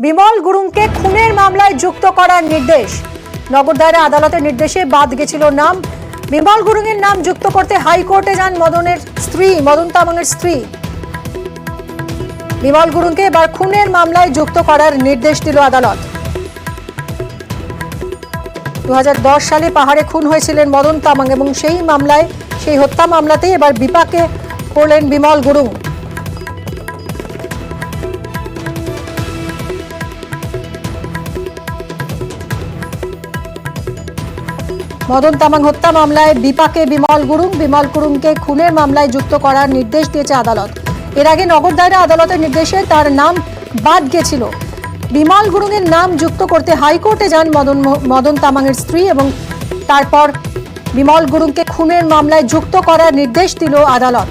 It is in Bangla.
বিমল গুরুংকে খুনের মামলায় যুক্ত করার নির্দেশ। নগর দায়রা আদালতের নির্দেশে বাদ গেছিল নাম। বিমল গুরুংয়ের নাম যুক্ত করতে হাইকোর্টে যান মদন তামাংয়ের স্ত্রী। বিমল গুরুংকে এবার খুনের মামলায় যুক্ত করার নির্দেশ দিল আদালত। 2010 সালে পাহাড়ে খুন হয়েছিলেন মদন তামাং এবং সেই হত্যা মামলাতেই এবার বিপাকে পড়লেন বিমল গুরুং। মদন তামাং হত্যা মামলায় বিপাকে বিমল গুরুংকে খুনের মামলায় যুক্ত করার নির্দেশ দিয়েছে আদালত। এর আগে নগর দায়রা আদালতের নির্দেশে তার নাম বাদ গেছিল। বিমল গুরুংয়ের নাম যুক্ত করতে হাইকোর্টে যান মদন তামাংয়ের স্ত্রী এবং তারপর বিমল গুরুংকে খুনের মামলায় যুক্ত করার নির্দেশ দিল আদালত।